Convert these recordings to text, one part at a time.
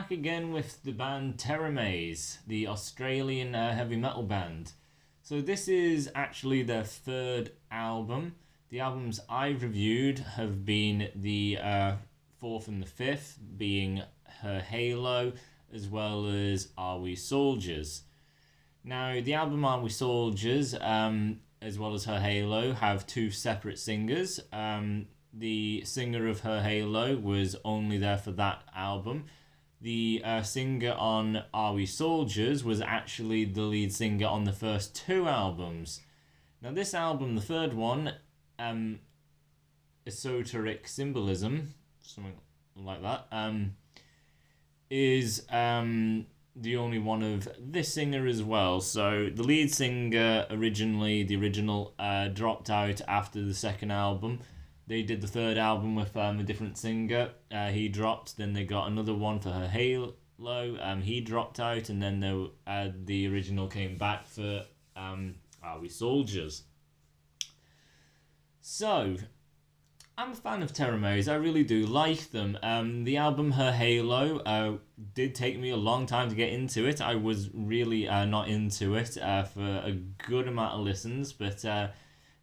back again with the band Teramaze, the Australian heavy metal band. So this is actually their third album. The albums I've reviewed have been the fourth and the fifth, being Her Halo, as well as Are We Soldiers. Now, the album Are We Soldiers, as well as Her Halo, have two separate singers. The singer of Her Halo was only there for that album. The singer on Are We Soldiers was actually the lead singer on the first two albums. Now this album, the third one, Esoteric Symbolism, something like that, is the only one of this singer as well. So the lead singer the original, dropped out after the second album. They did the third album with a different singer. He dropped. Then they got another one for Her Halo. He dropped out, and then the original came back for Are We Soldiers. So, I'm a fan of Teramaze. I really do like them. The album Her Halo did take me a long time to get into it. I was really not into it for a good amount of listens, but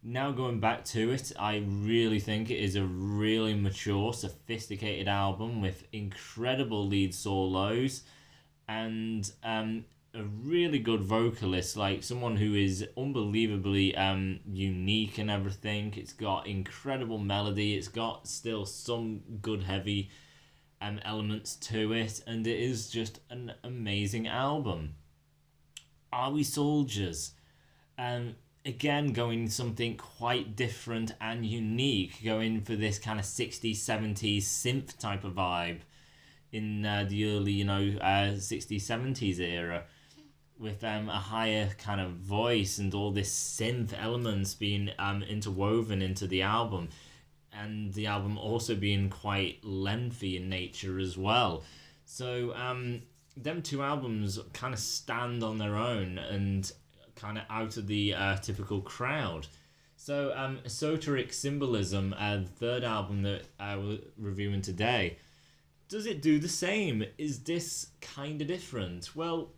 now going back to it, I really think it is a really mature, sophisticated album with incredible lead solos and a really good vocalist, like someone who is unbelievably unique and everything. It's got incredible melody. It's got still some good heavy elements to it, and it is just an amazing album. Are We Soldiers? Again, going something quite different and unique, going for this kind of 60s, 70s synth type of vibe in the early, 60s, 70s era, with a higher kind of voice and all this synth elements being interwoven into the album, and the album also being quite lengthy in nature as well. So them two albums kind of stand on their own and kind of out of the typical crowd. So Esoteric Symbolism, the third album that we're reviewing today, does it do the same? Is this kind of different? Well,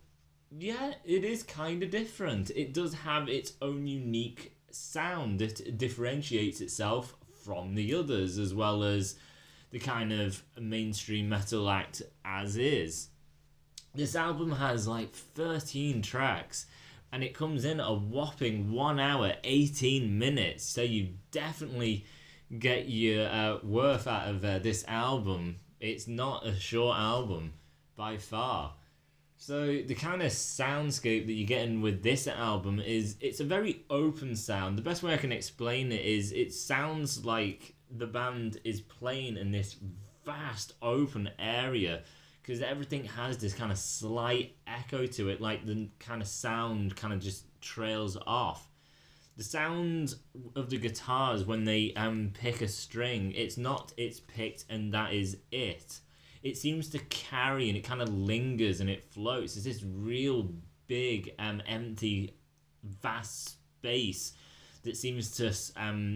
yeah, it is kind of different. It does have its own unique sound. It differentiates itself from the others, as well as the kind of mainstream metal act as is. This album has like 13 tracks, and it comes in a whopping 1 hour, 18 minutes. So you definitely get your worth out of this album. It's not a short album by far. So the kind of soundscape that you're getting with this album is, it's a very open sound. The best way I can explain it is, it sounds like the band is playing in this vast open area, because everything has this kind of slight echo to it, like the kind of sound kind of just trails off. The sound of the guitars when they pick a string, it's not it's picked and that is it. It seems to carry, and it kind of lingers and it floats. It's this real big, empty, vast space that seems to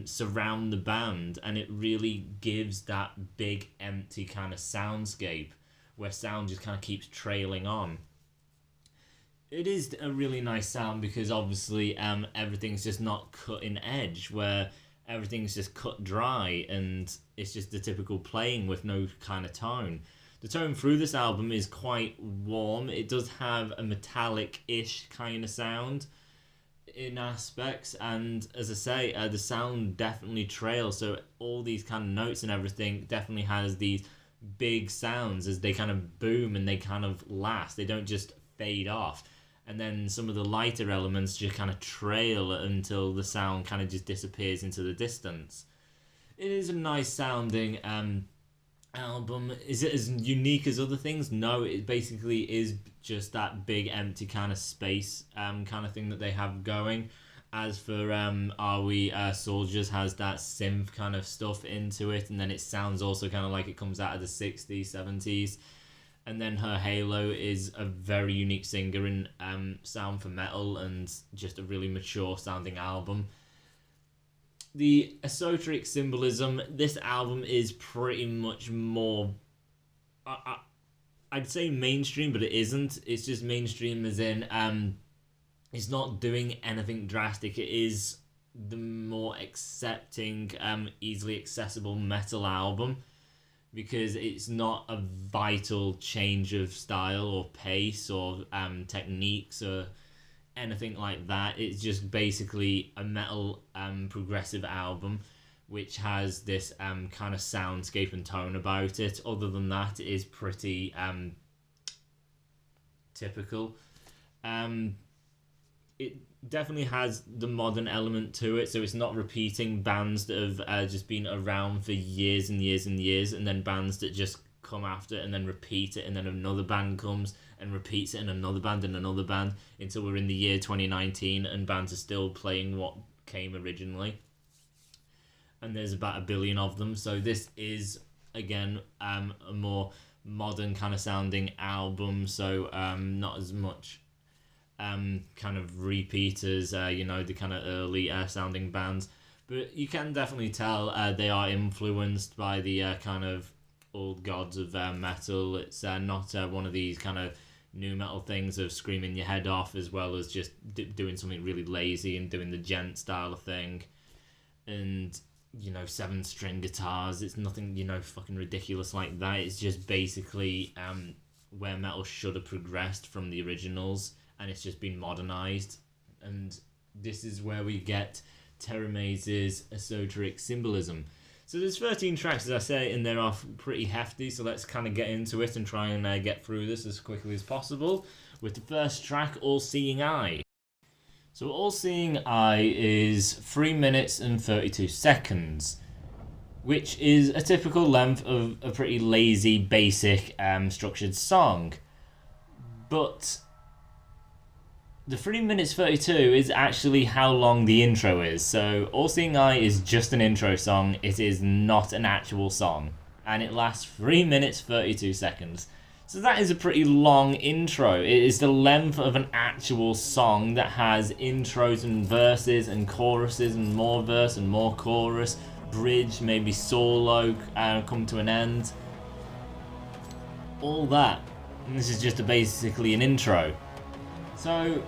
surround the band, and it really gives that big, empty kind of soundscape where sound just kind of keeps trailing on. It is a really nice sound because obviously everything's just not cutting edge, where everything's just cut dry and it's just the typical playing with no kind of tone. The tone through this album is quite warm. It does have a metallic-ish kind of sound in aspects, and as I say, the sound definitely trails, so all these kind of notes and everything definitely has these big sounds as they kind of boom and they kind of last. They don't just fade off. And then some of the lighter elements just kind of trail until the sound kind of just disappears into the distance. It is a nice sounding album. Is it as unique as other things? No, it basically is just that big empty kind of space kind of thing that they have going. As for Are We Soldiers, has that synth kind of stuff into it, and then it sounds also kind of like it comes out of the 60s, 70s. And then Her Halo is a very unique singer in sound for metal, and just a really mature sounding album. The Esoteric Symbolism, this album is pretty much more I'd say mainstream, but it isn't. It's just mainstream as in it's not doing anything drastic. It is the more accepting, easily accessible metal album, because it's not a vital change of style or pace or techniques or anything like that. It's just basically a metal progressive album which has this kind of soundscape and tone about it. Other than that, it is pretty typical. It definitely has the modern element to it, so it's not repeating bands that have just been around for years and years and years, and then bands that just come after it and then repeat it, and then another band comes and repeats it, and another band and another band, until we're in the year 2019 and bands are still playing what came originally. And there's about 1 billion of them, so this is, again, a more modern kind of sounding album, so not as much kind of repeaters, the kind of early sounding bands, but you can definitely tell they are influenced by the kind of old gods of metal. It's not one of these kind of new metal things of screaming your head off, as well as just doing something really lazy and doing the gent style of thing, and 7-string guitars. It's nothing fucking ridiculous like that. It's just basically where metal should have progressed from the originals, and it's just been modernized. And this is where we get Teramaze's esoteric symbolism. So there's 13 tracks, as I say, and they're off pretty hefty, so let's kind of get into it and try and get through this as quickly as possible with the first track, All Seeing Eye. So All Seeing Eye is 3 minutes and 32 seconds, which is a typical length of a pretty lazy, basic, structured song. But the 3 minutes 32 is actually how long the intro is. So All Seeing Eye is just an intro song. It is not an actual song. And it lasts 3 minutes 32 seconds. So that is a pretty long intro. It is the length of an actual song that has intros and verses and choruses and more verse and more chorus, bridge, maybe solo, come to an end. All that. And this is just basically an intro. So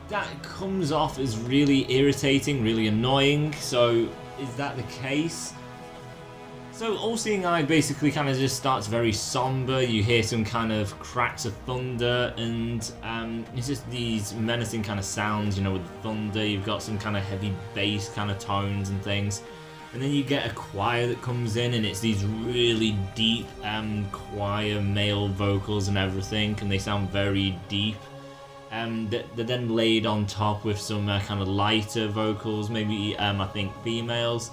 that comes off as really irritating, really annoying. So is that the case? So All Seeing Eye basically kind of just starts very somber. You hear some kind of cracks of thunder, and it's just these menacing kind of sounds, with the thunder. You've got some kind of heavy bass kind of tones and things. And then you get a choir that comes in, and it's these really deep choir male vocals and everything, and they sound very deep. They're then laid on top with some kind of lighter vocals, maybe I think females.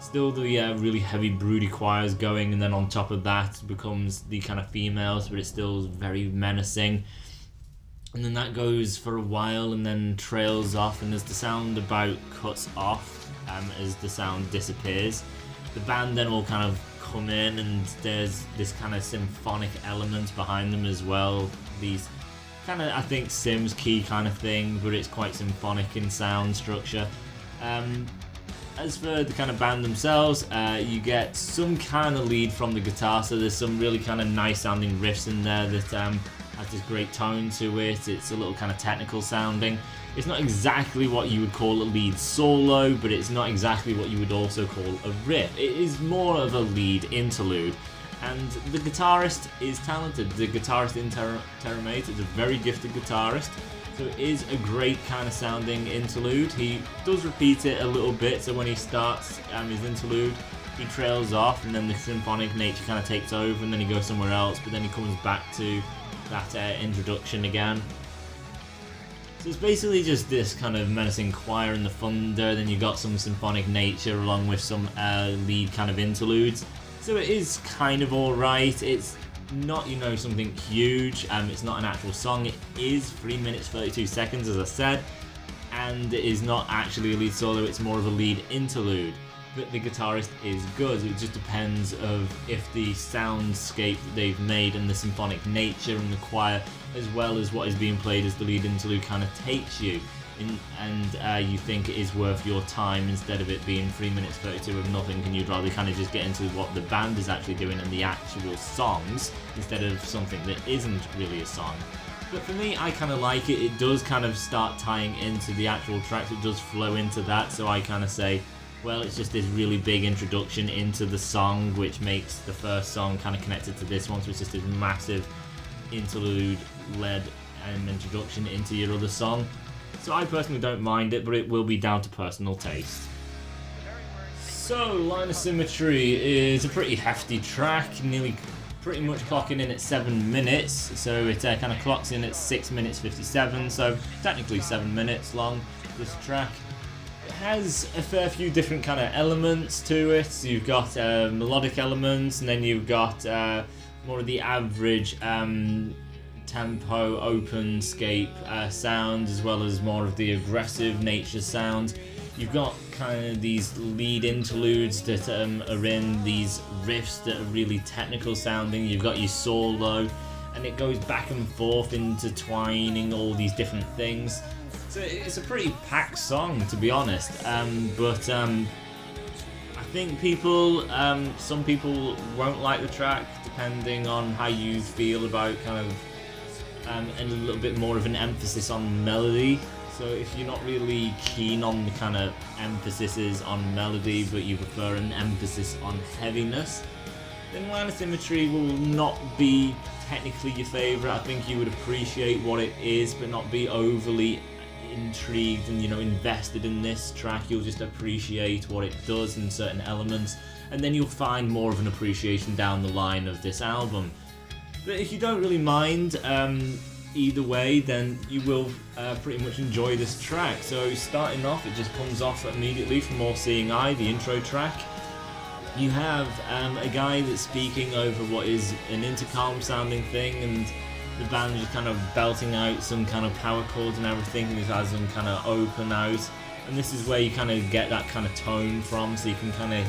Still the really heavy broody choirs going, and then on top of that becomes the kind of females, but it's still very menacing. And then that goes for a while and then trails off, and as the sound about cuts off, as the sound disappears, the band then will kind of come in, and there's this kind of symphonic element behind them as well. These kind of, I think, Sims key kind of thing, but it's quite symphonic in sound structure. As for the kind of band themselves, you get some kind of lead from the guitar, so there's some really kind of nice sounding riffs in there that has this great tone to it. It's a little kind of technical sounding. It's not exactly what you would call a lead solo, but it's not exactly what you would also call a riff. It is more of a lead interlude, and the guitarist is talented. The guitarist in Teramaze is a very gifted guitarist. So it is a great kind of sounding interlude. He does repeat it a little bit, so when he starts his interlude, he trails off, and then the symphonic nature kind of takes over, and then he goes somewhere else, but then he comes back to that introduction again. So it's basically just this kind of menacing choir and the thunder, then you got some symphonic nature along with some lead kind of interludes. So it is kind of alright. It's not something huge. It's not an actual song. It is 3 minutes 32 seconds, as I said, and it is not actually a lead solo. It's more of a lead interlude, but the guitarist is good. It just depends of if the soundscape that they've made and the symphonic nature and the choir, as well as what is being played as the lead interlude, kind of takes you. and you think it is worth your time instead of it being 3 minutes 32 of nothing, and you'd rather kind of just get into what the band is actually doing and the actual songs instead of something that isn't really a song. But for me, I kind of like it. It does kind of start tying into the actual tracks. It does flow into that, so I kind of say, well, it's just this really big introduction into the song, which makes the first song kind of connected to this one, so it's just this massive interlude-led introduction into your other song. So I personally don't mind it, but it will be down to personal taste. So, Line of Symmetry is a pretty hefty track, pretty much clocking in at 7 minutes, so it kind of clocks in at 6 minutes 57, so technically 7 minutes long, this track. It has a fair few different kind of elements to it. So you've got melodic elements, and then you've got more of the average tempo, open-scape sounds, as well as more of the aggressive nature sounds. You've got kind of these lead interludes that are in these riffs that are really technical sounding. You've got your solo, and it goes back and forth intertwining all these different things. So it's a pretty packed song, to be honest. But I think some people won't like the track, depending on how you feel about kind of and a little bit more of an emphasis on melody. So if you're not really keen on the kind of emphasis on melody, but you prefer an emphasis on heaviness, then Line of Symmetry will not be technically your favourite. I think you would appreciate what it is, but not be overly intrigued and invested in this track. You'll just appreciate what it does in certain elements, and then you'll find more of an appreciation down the line of this album. But if you don't really mind either way, then you will pretty much enjoy this track. So starting off, it just comes off immediately from All Seeing Eye, the intro track. You have a guy that's speaking over what is an intercom sounding thing, and the band just kind of belting out some kind of power chords and everything, and it has them kind of open out. And this is where you kind of get that kind of tone from, so you can kind of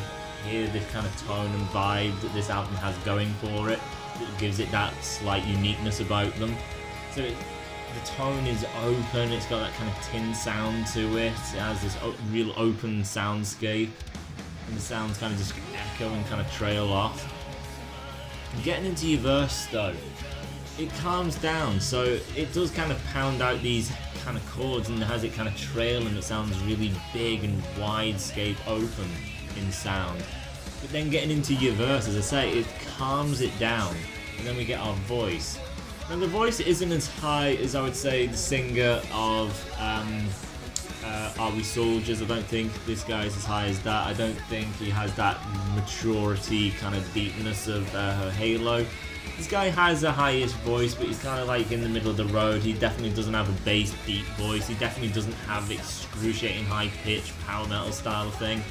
hear this kind of tone and vibe that this album has going for it. It gives it that slight uniqueness about them. So the tone is open, it's got that kind of tin sound to it, it has this real open soundscape, and the sounds kind of just echo and kind of trail off. Getting into your verse though, it calms down, so it does kind of pound out these kind of chords and has it kind of trail, and it sounds really big and widescape open in sound. But then getting into your verse, as I say, it calms it down, and then we get our voice. Now the voice isn't as high as I would say the singer of Are We Soldiers. I don't think this guy's as high as that. I don't think he has that maturity kind of deepness of her Halo. This guy has a highish voice, but he's kind of like in the middle of the road. He definitely doesn't have a bass deep voice. He definitely doesn't have excruciating high pitch power metal style thing.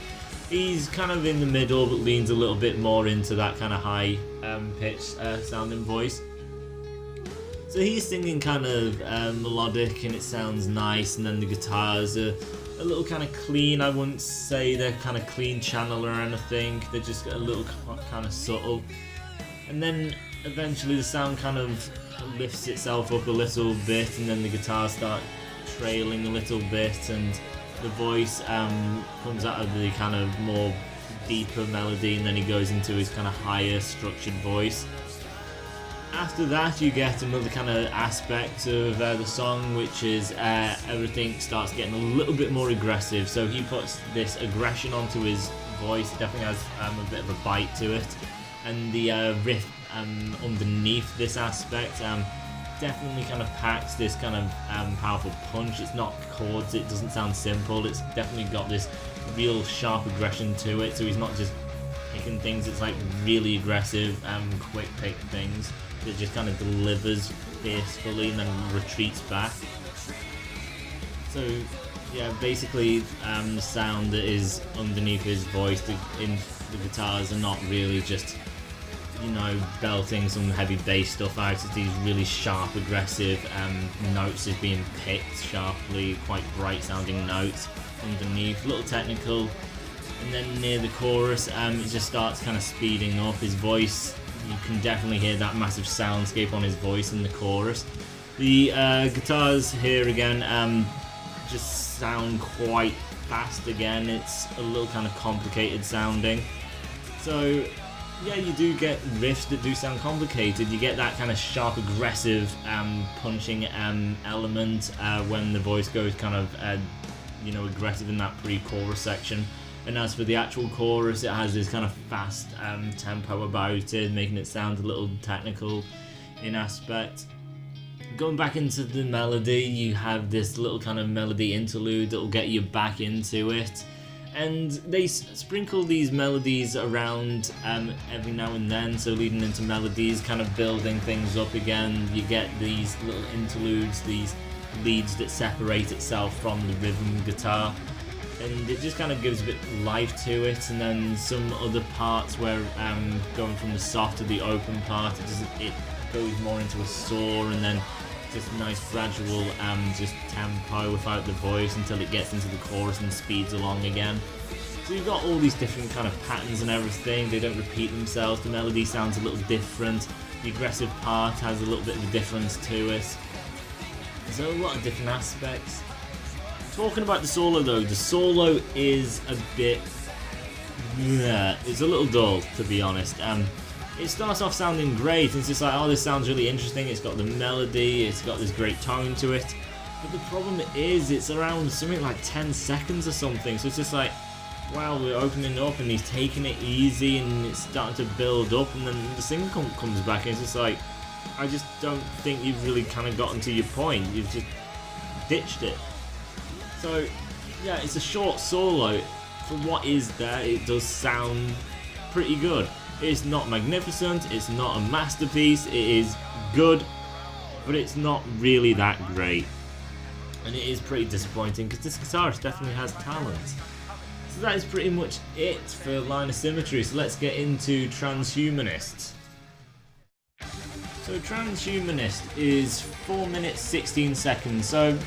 He's kind of in the middle, but leans a little bit more into that kind of high pitched sounding voice. So he's singing kind of melodic, and it sounds nice, and then the guitars are a little kind of clean. I wouldn't say they're kind of clean channel or anything, they're just a little kind of subtle. And then eventually the sound kind of lifts itself up a little bit, and then the guitars start trailing a little bit, and the voice comes out of the kind of more deeper melody, and then he goes into his kind of higher structured voice. After that you get another kind of aspect of the song, which is everything starts getting a little bit more aggressive. So he puts this aggression onto his voice. It definitely has a bit of a bite to it, and the riff underneath this aspect definitely kind of packs this kind of powerful punch. It's not chords, it doesn't sound simple, it's definitely got this real sharp aggression to it. So he's not just picking things, it's like really aggressive quick pick things that just kind of delivers fiercely and then retreats back. So yeah, basically the sound that is underneath his voice, the guitars are not really just belting some heavy bass stuff out. It's these really sharp aggressive notes is being picked sharply, quite bright sounding notes underneath, a little technical. And then near the chorus it just starts kind of speeding up. His voice, you can definitely hear that massive soundscape on his voice in the chorus. The guitars here again just sound quite fast again. It's a little kind of complicated sounding. So yeah, you do get riffs that do sound complicated. You get that kind of sharp, aggressive, punching element when the voice goes kind of, aggressive in that pre-chorus section. And as for the actual chorus, it has this kind of fast tempo about it, making it sound a little technical in aspect. Going back into the melody, you have this little kind of melody interlude that will get you back into it. And they sprinkle these melodies around every now and then, so leading into melodies, kind of building things up again. You get these little interludes, these leads that separate itself from the rhythm guitar. And it just kind of gives a bit of life to it, and then some other parts where going from the soft to the open part, it goes more into a soar, and then just nice gradual just tempo without the voice until it gets into the chorus and speeds along again. So you've got all these different kind of patterns and everything. They don't repeat themselves. The melody sounds a little different. The aggressive part has a little bit of a difference to it. So a lot of different aspects. Talking about the solo though, the solo is a bit... it's a little dull, to be honest. It starts off sounding great, and it's just like, oh, this sounds really interesting, it's got the melody, it's got this great tone to it. But the problem is, it's around something like 10 seconds or something, so it's just like, wow, we're opening up and he's taking it easy and it's starting to build up, and then the singer comes back and it's just like, I just don't think you've really kind of gotten to your point, you've just ditched it. So, yeah, it's a short solo. For what is there, it does sound pretty good. It's not magnificent, it's not a masterpiece, it is good, but it's not really that great. And it is pretty disappointing because this guitarist definitely has talent. So that is pretty much it for Line of Symmetry, so let's get into Transhumanist. So Transhumanist is 4 minutes 16 seconds, so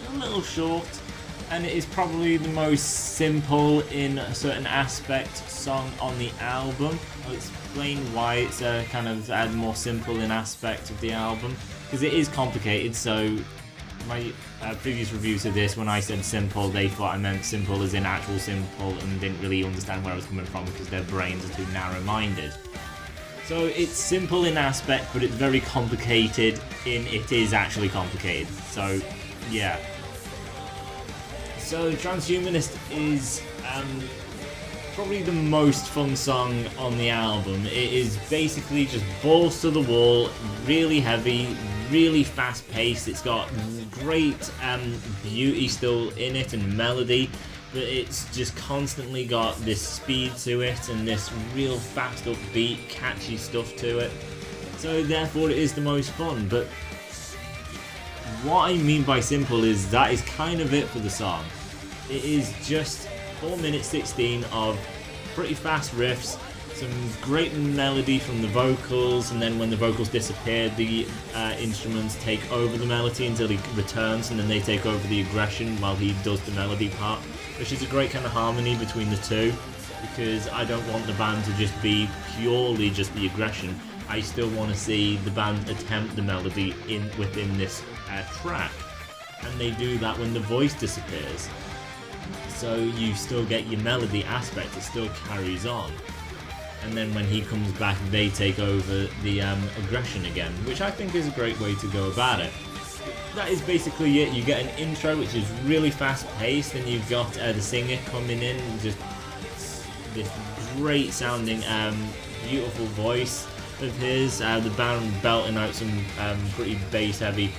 a little short. And it is probably the most simple in a certain aspect song on the album. I'll explain why it's kind of more simple in aspect of the album, because it is complicated. So my previous reviews of this, when I said simple, they thought I meant simple as in actual simple and didn't really understand where I was coming from because their brains are too narrow-minded. So it's simple in aspect, but it's very complicated in it is actually complicated. So yeah. So Transhumanist is probably the most fun song on the album. It is basically just balls to the wall, really heavy, really fast paced. It's got great beauty still in it and melody, but it's just constantly got this speed to it and this real fast upbeat catchy stuff to it. So therefore it is the most fun. But what I mean by simple is that is kind of it for the song. It is just 4 minutes 16 of pretty fast riffs, some great melody from the vocals, and then when the vocals disappear, the instruments take over the melody until he returns, and then they take over the aggression while he does the melody part, which is a great kind of harmony between the two, because I don't want the band to just be purely just the aggression. I still want to see the band attempt the melody within this track, and they do that when the voice disappears. So you still get your melody aspect, it still carries on. And then when he comes back, they take over the aggression again, which I think is a great way to go about it. That is basically it. You get an intro which is really fast paced, and you've got the singer coming in, just this great sounding, beautiful voice of his, the band belting out some pretty bass heavy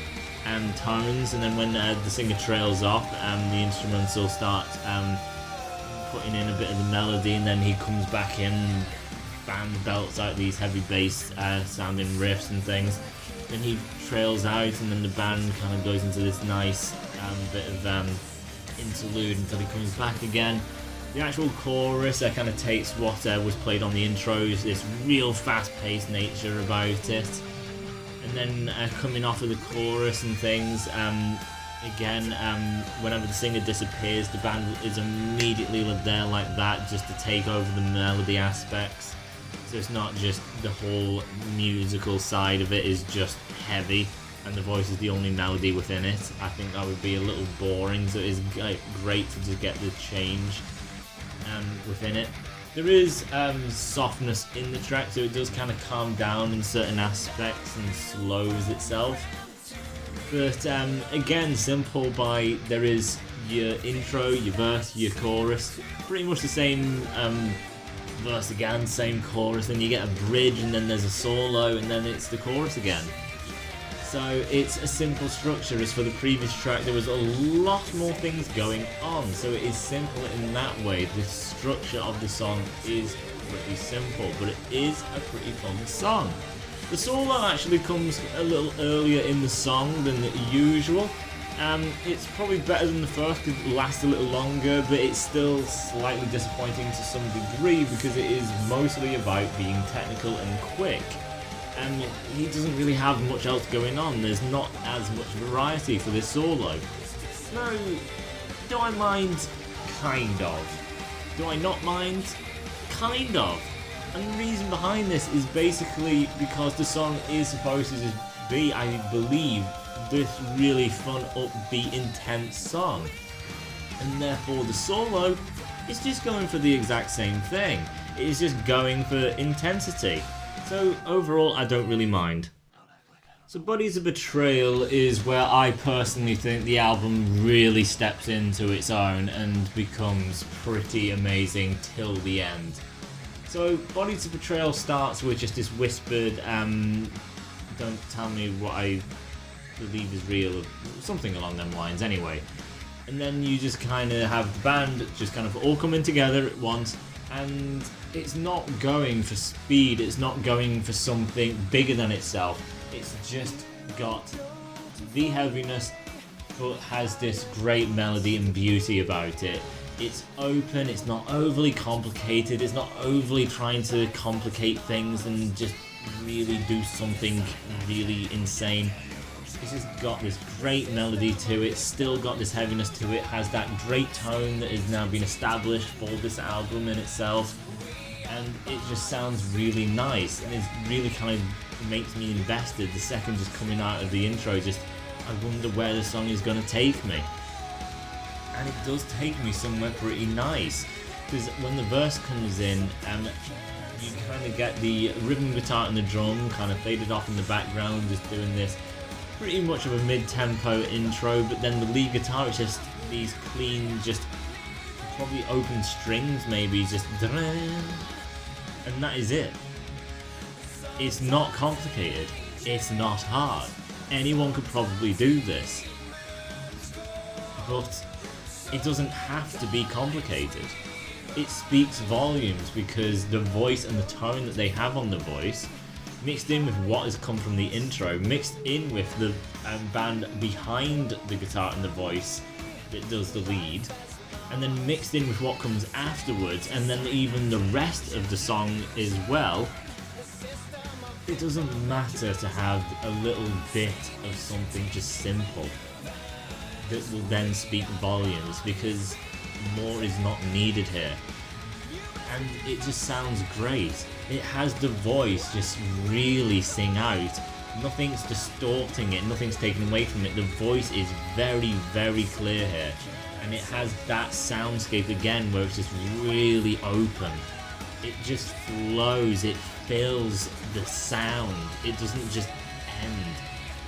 tones, and then when the singer trails off, the instruments will start putting in a bit of the melody, and then he comes back in, band belts out these heavy bass sounding riffs and things. Then he trails out, and then the band kind of goes into this nice bit of interlude until he comes back again. The actual chorus kind of takes what was played on the intros, this real fast-paced nature about it. And then coming off of the chorus and things, again, whenever the singer disappears, the band is immediately there like that, just to take over the melody aspects. So it's not just the whole musical side of it is just heavy. and the voice is the only melody within it. I think that would be a little boring, so it is great to just get the change within it. There is softness in the track, so it does kind of calm down in certain aspects and slows itself. But again, simple by there is your intro, your verse, your chorus, pretty much the same verse again, same chorus, then you get a bridge and then there's a solo and then it's the chorus again. So it's a simple structure. As for the previous track, there was a lot more things going on, so it is simple in that way. The structure of the song is pretty simple, but it is a pretty fun song. The solo actually comes a little earlier in the song than usual. It's probably better than the first because it lasts a little longer, but it's still slightly disappointing to some degree because it is mostly about being technical and quick. And he doesn't really have much else going on. There's not as much variety for this solo. Now, do I mind? Kind of. Do I not mind? Kind of. And the reason behind this is basically because the song is supposed to just be, I believe, this really fun, upbeat, intense song. And therefore the solo is just going for the exact same thing. It is just going for intensity. So overall, I don't really mind. So Bodies of Betrayal is where I personally think the album really steps into its own and becomes pretty amazing till the end. So Bodies of Betrayal starts with just this whispered, don't tell me what I believe is real, or something along them lines anyway. And then you just kind of have the band just kind of all coming together at once, and it's not going for speed, it's not going for something bigger than itself. It's just got the heaviness, but has this great melody and beauty about it. It's open, it's not overly complicated, it's not overly trying to complicate things and just really do something really insane. It's just got this great melody to it, still got this heaviness to it, has that great tone that has now been established for this album in itself, and it just sounds really nice, and it really kind of makes me invested. The second just coming out of the intro, just I wonder where the song is going to take me. And it does take me somewhere pretty nice, because when the verse comes in, you kind of get the rhythm guitar and the drum kind of faded off in the background, just doing this pretty much of a mid-tempo intro, but then the lead guitar is just these clean, just probably open strings maybe, just and that is it. It's not complicated, it's not hard, anyone could probably do this, but it doesn't have to be complicated. It speaks volumes because the voice and the tone that they have on the voice, mixed in with what has come from the intro, mixed in with the band behind the guitar and the voice that does the lead, and then mixed in with what comes afterwards, and then even the rest of the song as well. It doesn't matter to have a little bit of something just simple that will then speak volumes, because more is not needed here. And it just sounds great. It has the voice just really sing out. Nothing's distorting it, nothing's taken away from it. The voice is very, very clear here. And it has that soundscape again where it's just really open. It just flows, it fills the sound. It doesn't just end.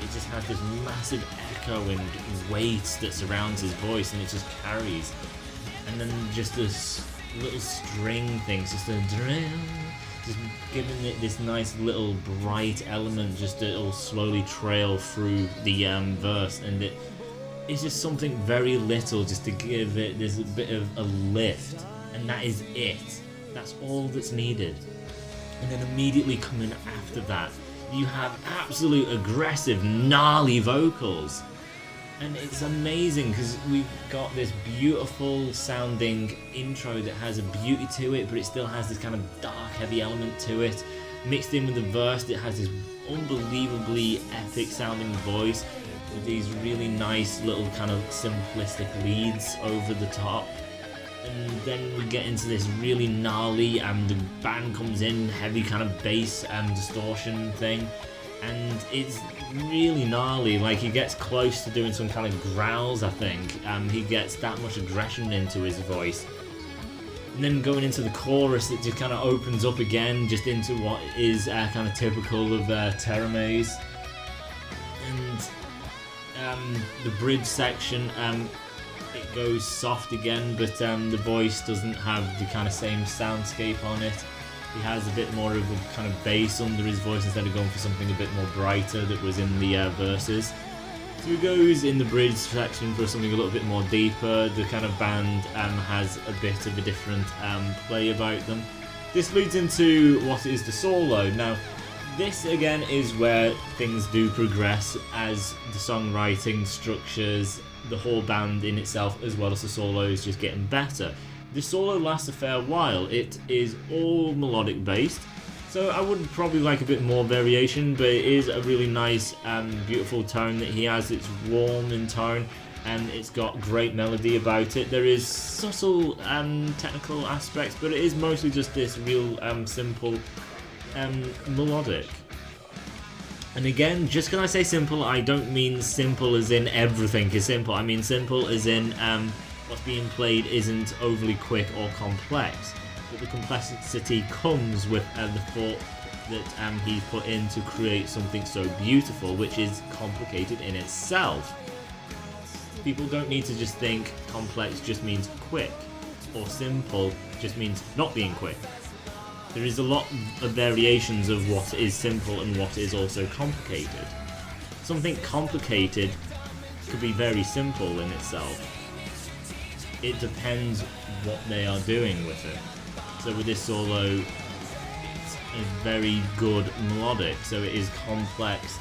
It just has this massive echo and weight that surrounds his voice, and it just carries. And then just this little string things, just a drill, just giving it this nice little bright element, just that will slowly trail through the verse, and it's just something very little just to give it this bit of a lift, and that is it. That's all that's needed. And then immediately coming after that, you have absolute aggressive, gnarly vocals. And it's amazing because we've got this beautiful sounding intro that has a beauty to it, but it still has this kind of dark, heavy element to it. Mixed in with the verse that has this unbelievably epic sounding voice with these really nice little kind of simplistic leads over the top. And then we get into this really gnarly, and the band comes in, heavy kind of bass and distortion thing. and it's really gnarly. Like, he gets close to doing some kind of growls, I think. He gets that much aggression into his voice. And then going into the chorus, it just kind of opens up again, just into what is kind of typical of Teramaze. And the bridge section, it goes soft again, but the voice doesn't have the kind of same soundscape on it. He has a bit more of a kind of bass under his voice instead of going for something a bit more brighter that was in the verses. So he goes in the bridge section for something a little bit more deeper. The kind of band has a bit of a different play about them. This leads into what is the solo. Now, this again is where things do progress as the songwriting structures, the whole band in itself, as well as the solos, just getting better. The solo lasts a fair while. It is all melodic based, so I would probably like a bit more variation, but it is a really nice beautiful tone that he has. It's warm in tone and it's got great melody about it. There is subtle technical aspects, but it is mostly just this real simple melodic. And again, just because I say simple, I don't mean simple as in everything is simple. I mean simple as in what's being played isn't overly quick or complex, but the complexity comes with the thought that he's put in to create something so beautiful, which is complicated in itself. People don't need to just think complex just means quick, or simple just means not being quick. There is a lot of variations of what is simple and what is also complicated. Something complicated could be very simple in itself. It depends what they are doing with it. So with this solo, it's a very good melodic. So it is complex,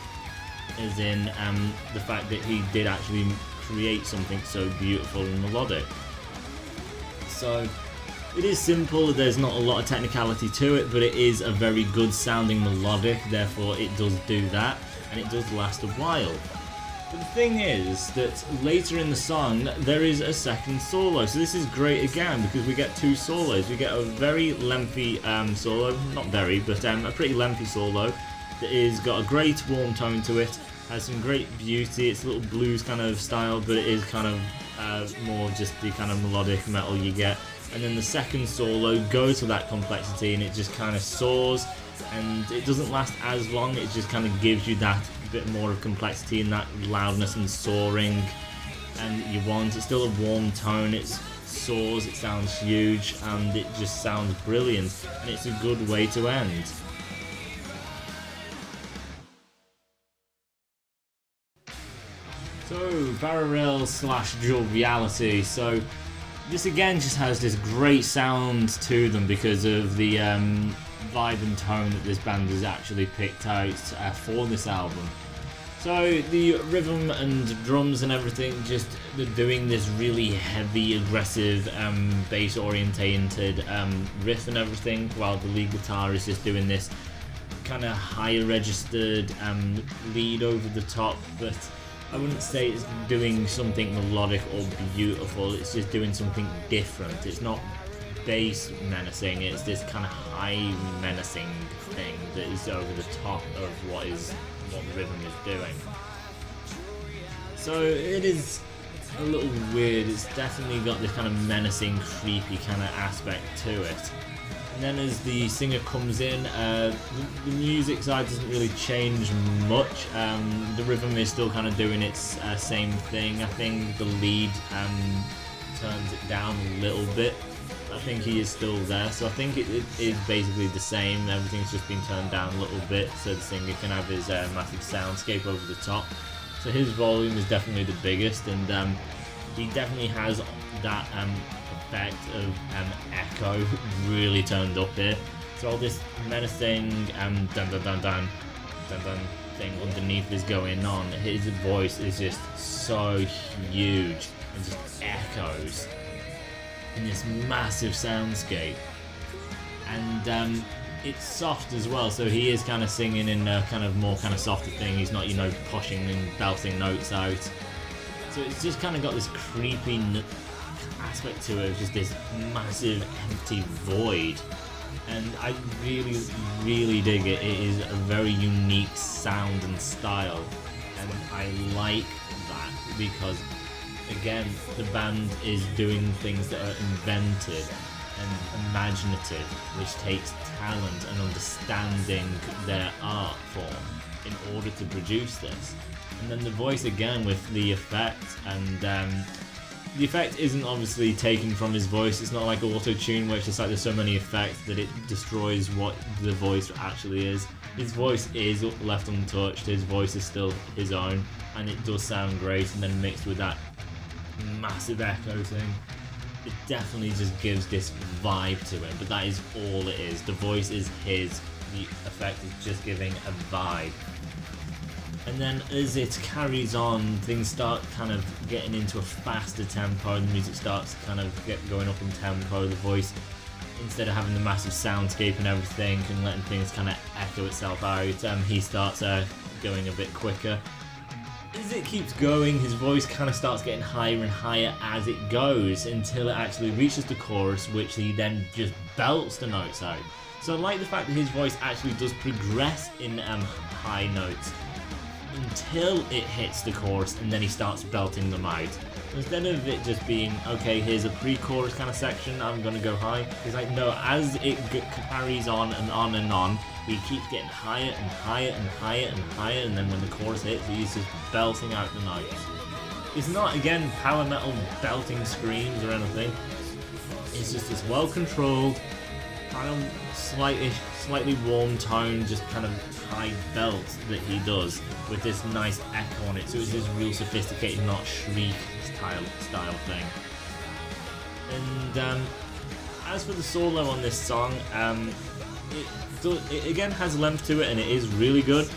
as in the fact that he did actually create something so beautiful and melodic. So it is simple, there's not a lot of technicality to it, but it is a very good sounding melodic, therefore it does do that, and it does last a while. But the thing is that later in the song there is a second solo, so this is great again because we get two solos. We get a very lengthy solo, not very, but a pretty lengthy solo that is got a great warm tone to it, has some great beauty. It's a little blues kind of style, but it is kind of more just the kind of melodic metal you get. And then the second solo goes to that complexity and it just kind of soars, and it doesn't last as long, it just kind of gives you that bit more of complexity and that loudness and soaring and you want. It's still a warm tone, it soars, it sounds huge, and it just sounds brilliant, and it's a good way to end. So, parallel / joviality. So this again just has this great sound to them because of the vibe and tone that this band has actually picked out for this album. So the rhythm and drums and everything, just they're doing this really heavy, aggressive, bass orientated riff and everything, while the lead guitar is just doing this kind of higher registered lead over the top, but I wouldn't say it's doing something melodic or beautiful, it's just doing something different. It's not bass menacing, it's this kind of high menacing thing that is over the top of what the rhythm is doing. So it is a little weird, it's definitely got this kind of menacing, creepy kind of aspect to it. And then as the singer comes in, the music side doesn't really change much. The rhythm is still kind of doing its same thing. I think the lead turns it down a little bit. I think he is still there, so I think it is basically the same. Everything's just been turned down a little bit so the singer can have his massive soundscape over the top. So his volume is definitely the biggest, and he definitely has that effect of echo really turned up here. So all this menacing dun dun dun dun dun dun thing underneath is going on. His voice is just so huge and just echoes in this massive soundscape, and it's soft as well, so he is kind of singing in a kind of more kind of softer thing. He's not, you know, pushing and belting notes out, so it's just kind of got this creepy aspect to it, just this massive empty void. and I really, really dig it. It is a very unique sound and style, and I like that because, again, the band is doing things that are inventive and imaginative, which takes talent and understanding their art form in order to produce this. And then the voice again with the effect, and the effect isn't obviously taken from his voice. It's not like auto-tune, where it's just like there's so many effects that it destroys what the voice actually is. His voice is left untouched, his voice is still his own, and it does sound great, and then mixed with that massive echo thing, it definitely just gives this vibe to it, but that is all it is. The voice is his, the effect is just giving a vibe. And then as it carries on, things start kind of getting into a faster tempo, the music starts kind of going up in tempo, the voice, instead of having the massive soundscape and everything and letting things kind of echo itself out, he starts going a bit quicker. As it keeps going, his voice kind of starts getting higher and higher as it goes until it actually reaches the chorus, which he then just belts the notes out. So I like the fact that his voice actually does progress in high notes until it hits the chorus, and then he starts belting them out. Instead of it just being, okay, here's a pre-chorus kind of section, I'm gonna go high. It's like, no, as it carries on and on and on, he keeps getting higher and higher and higher and higher, and then when the chorus hits, he's just belting out the notes. It's not, again, power metal belting screams or anything. It's just this well-controlled, kind of slightly warm tone, just kind of high belt that he does with this nice echo on it. So it's this real sophisticated, not shriek style thing. And as for the solo on this song, it again has length to it, and it is really good.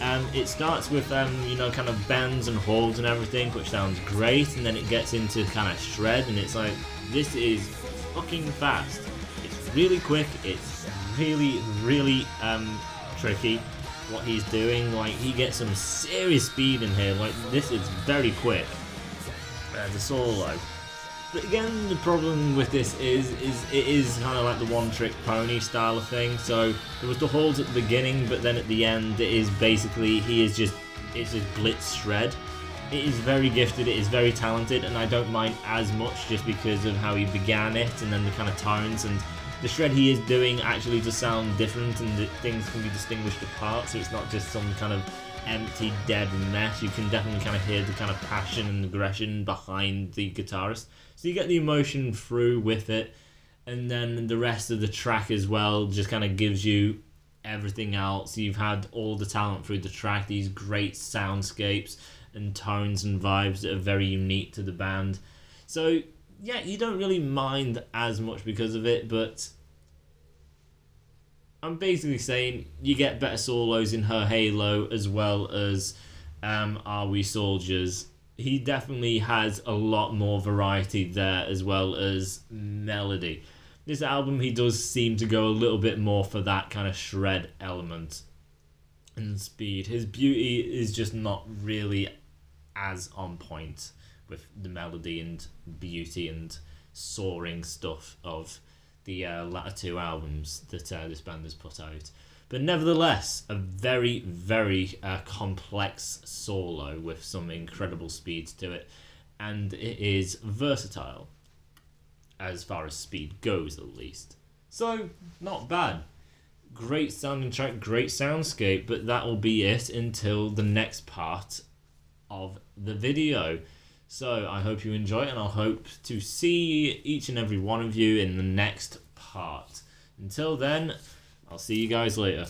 It starts with kind of bends and holds and everything, which sounds great, and then it gets into kind of shred, and it's like, this is fucking fast. It's really quick. It's really, really tricky what he's doing. Like, he gets some serious speed in here. Like, this is very quick. The solo. But again, the problem with this is it is kind of like the one-trick pony style of thing. So there was the holds at the beginning, but then at the end, it is basically, it's just blitz shred. It is very gifted, it is very talented, and I don't mind as much just because of how he began it, and then the kind of tones, and the shred he is doing actually does sound different, and the things can be distinguished apart, so it's not just some kind of empty, dead mess. You can definitely kind of hear the kind of passion and aggression behind the guitarist. So you get the emotion through with it, and then the rest of the track as well just kind of gives you everything else. You've had all the talent through the track, these great soundscapes and tones and vibes that are very unique to the band. So yeah, you don't really mind as much because of it, but I'm basically saying you get better solos in Her Halo as well as Are We Soldiers. He definitely has a lot more variety there as well as melody. This album, he does seem to go a little bit more for that kind of shred element and speed. His beauty is just not really as on point with the melody and beauty and soaring stuff of the latter two albums that this band has put out. But nevertheless, a very, very complex solo with some incredible speeds to it, and it is versatile as far as speed goes, at least. So, not bad. Great sounding track, great soundscape, but that will be it until the next part of the video. So I hope you enjoy it, and I'll hope to see each and every one of you in the next part. Until then, I'll see you guys later.